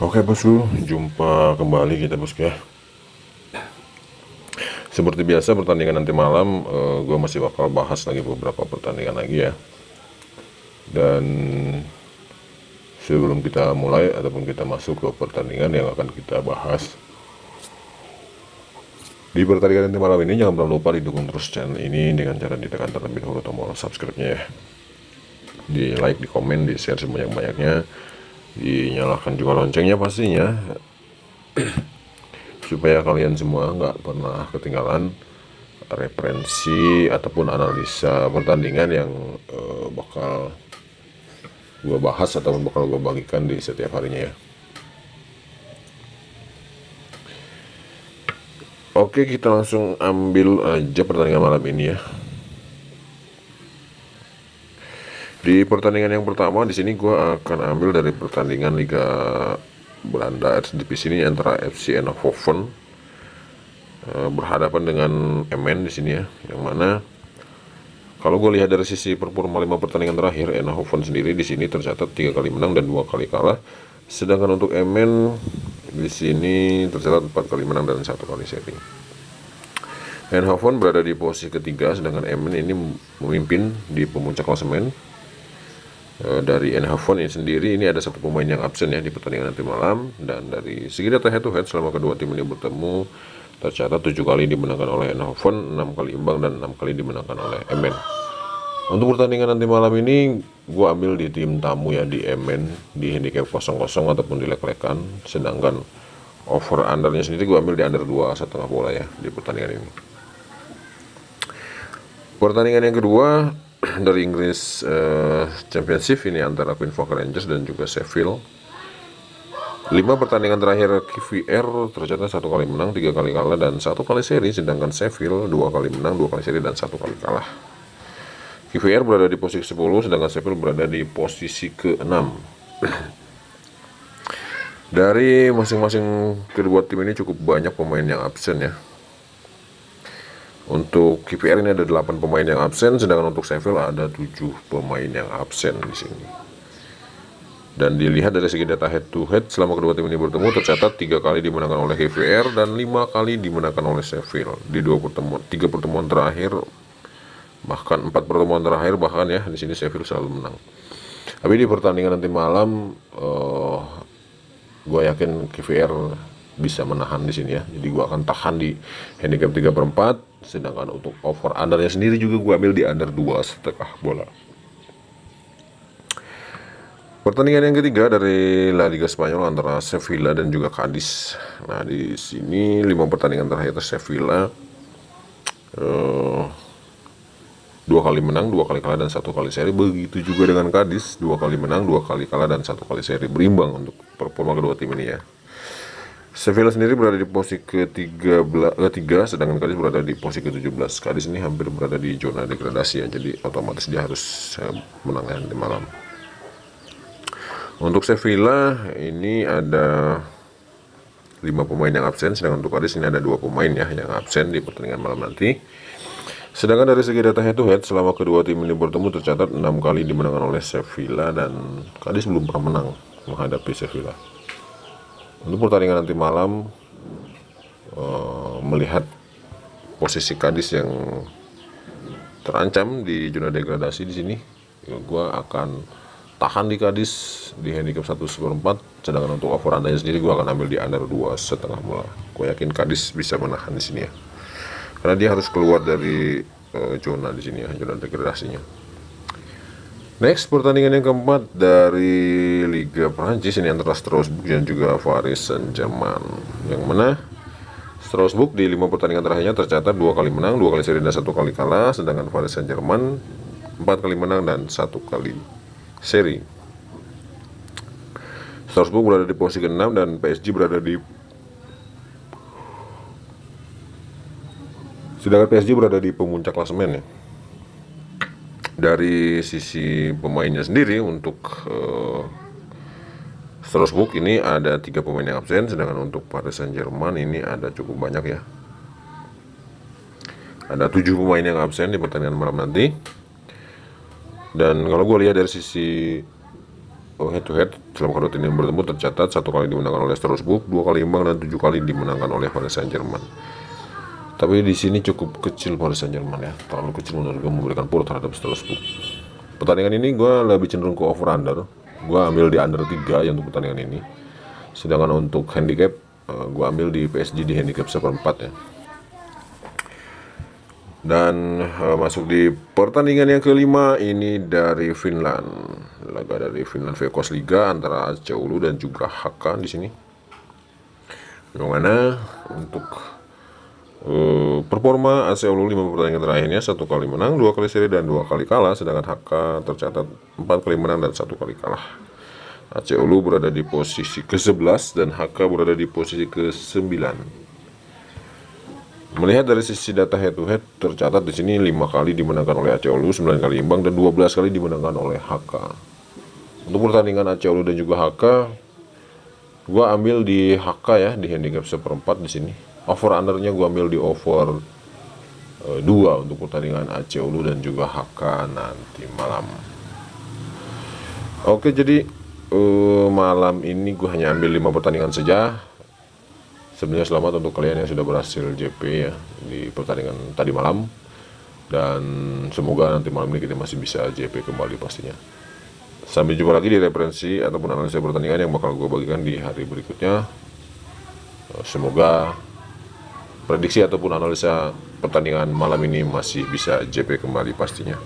Oke bosku, jumpa kembali kita bosku ya. Seperti biasa pertandingan nanti malam, gue masih bakal bahas lagi beberapa pertandingan lagi ya. Dan sebelum kita mulai ataupun kita masuk ke pertandingan yang akan kita bahas di pertandingan nanti malam ini, jangan pernah lupa didukung terus channel ini dengan cara ditekan terlebih dahulu tombol subscribe-nya ya. Di like, di komen, di share sebanyak-banyaknya, dinyalakan juga loncengnya pastinya supaya kalian semua nggak pernah ketinggalan referensi ataupun analisa pertandingan yang bakal gue bahas ataupun bakal gue bagikan di setiap harinya ya. Oke, kita langsung ambil aja pertandingan malam ini ya. Di pertandingan yang pertama di sini gue akan ambil dari pertandingan Liga Belanda Eredivisie ini antara FC Eindhoven berhadapan dengan Emmen di sini ya. Yang mana kalau gue lihat dari sisi performa 5 pertandingan terakhir, Eindhoven sendiri di sini tercatat 3 kali menang dan 2 kali kalah. Sedangkan untuk Emmen di sini tercatat 4 kali menang dan 1 kali seri. Eindhoven berada di posisi ketiga, sedangkan Emmen ini memimpin di pemuncak klasemen. Dari Eindhoven ini sendiri ini ada satu pemain yang absen ya di pertandingan nanti malam, dan dari segi data head to head selama kedua tim ini bertemu tercatat 7 kali dimenangkan oleh Eindhoven, 6 kali imbang dan 6 kali dimenangkan oleh Emmen. Untuk pertandingan nanti malam ini gua ambil di tim tamu ya, di Emmen, di handicap 0-0 ataupun di leg-legan, sedangkan over undernya sendiri gua ambil di under 2,5 bola ya di pertandingan ini. Pertandingan yang kedua dari Inggris Championship ini antara Queen's Park Rangers dan juga Sheffield. 5 pertandingan terakhir QVR tercatat 1 kali menang, 3 kali kalah dan 1 kali seri, sedangkan Sheffield 2 kali menang, 2 kali seri dan 1 kali kalah. QVR berada di posisi 10, sedangkan Sheffield berada di posisi ke-6. Dari masing-masing kedua tim ini cukup banyak pemain yang absen ya. Untuk QPR ini ada 8 pemain yang absen, sedangkan untuk Sheffield ada 7 pemain yang absen di sini. Dan dilihat dari segi data head to head selama kedua tim ini bertemu tercatat 3 kali dimenangkan oleh QPR dan 5 kali dimenangkan oleh Sheffield di 3 pertemuan terakhir, bahkan 4 pertemuan terakhir bahkan ya di sini Sheffield selalu menang. Tapi di pertandingan nanti malam gue yakin QPR bisa menahan di sini ya. Jadi gue akan tahan di handicap 3/4. Sedangkan untuk over undernya sendiri juga gue ambil di under 2,5 bola. Pertandingan yang ketiga dari La Liga Spanyol antara Sevilla dan juga Cadiz. Nah di sini 5 pertandingan terakhir Sevilla 2 kali menang, 2 kali kalah dan 1 kali seri. Begitu juga dengan Cadiz, 2 kali menang, 2 kali kalah dan 1 kali seri. Berimbang untuk performa kedua tim ini ya. Sevilla sendiri berada di posisi ke-3, sedangkan Cadiz berada di posisi ke-17. Cadiz ini hampir berada di zona degradasi ya, jadi otomatis dia harus menang nanti malam. Untuk Sevilla ini ada 5 pemain yang absen, sedangkan untuk Cadiz ini ada 2 pemain ya yang absen di pertandingan malam nanti. Sedangkan dari segi data head to head selama kedua tim ini bertemu tercatat 6 kali dimenangkan oleh Sevilla dan Cadiz belum pernah menang menghadapi Sevilla. Untuk pertandingan nanti malam, melihat posisi Cadiz yang terancam di zona degradasi di sini, gue akan tahan di Cadiz di handicap 1/4. Sedangkan untuk over undernya sendiri gue akan ambil di under 2,5 bola. Gue yakin Cadiz bisa menahan di sini ya, karena dia harus keluar dari zona di sini ya, zona degradasinya. Next, pertandingan yang keempat dari Liga Prancis ini antara Strasbourg dan juga Paris Saint-Germain. Yang mana Strasbourg di 5 pertandingan terakhirnya tercatat 2 kali menang, 2 kali seri dan 1 kali kalah, sedangkan Paris Saint-Germain 4 kali menang dan 1 kali seri. Strasbourg berada di posisi ke-6 dan PSG berada di Sedangkan PSG berada di pemuncak klasemen ya. Dari sisi pemainnya sendiri untuk Strasbourg ini ada 3 pemain yang absen, sedangkan untuk Paris Saint-Germain ini ada cukup banyak ya. Ada 7 pemain yang absen di pertandingan malam nanti. Dan kalau gue lihat dari sisi head to head selama kedua tim bertemu tercatat 1 kali dimenangkan oleh Strasbourg, 2 kali imbang dan 7 kali dimenangkan oleh Paris Saint-Germain. Tapi di sini cukup kecil Paris Saint-Germain ya, terlalu kecil menurut gue memberikan pool terhadap Strasbourg. Pertandingan ini gue lebih cenderung ke over under. Gue ambil di under 3 ya untuk pertandingan ini. Sedangkan untuk handicap gue ambil di PSG di handicap 1/4 ya. Dan masuk di pertandingan yang kelima ini dari Finland. Laga dari Finland Veikkaus Liga antara AC Oulu dan juga HK di sini. Yang mana untuk performa AC Oulu 5 pertandingan terakhirnya 1 kali menang, 2 kali seri dan 2 kali kalah, sedangkan HK tercatat 4 kali menang dan 1 kali kalah. AC Oulu berada di posisi ke-11 dan HK berada di posisi ke-9. Melihat dari sisi data head to head tercatat di sini 5 kali dimenangkan oleh AC Oulu, 9 kali imbang dan 12 kali dimenangkan oleh HK. Untuk pertandingan AC Oulu dan juga HK, gua ambil di HK ya di handicap 1/4 di sini. Over undernya gue ambil di over 2 untuk pertandingan AC Oulu dan juga HK nanti malam. Oke, jadi malam ini gue hanya ambil 5 pertandingan saja. Sebenarnya selamat untuk kalian yang sudah berhasil JP ya di pertandingan tadi malam. Dan semoga nanti malam ini kita masih bisa JP kembali pastinya. Sampai jumpa lagi di referensi ataupun analisa pertandingan yang bakal gue bagikan di hari berikutnya. Semoga prediksi ataupun analisa pertandingan malam ini masih bisa JP kembali pastinya.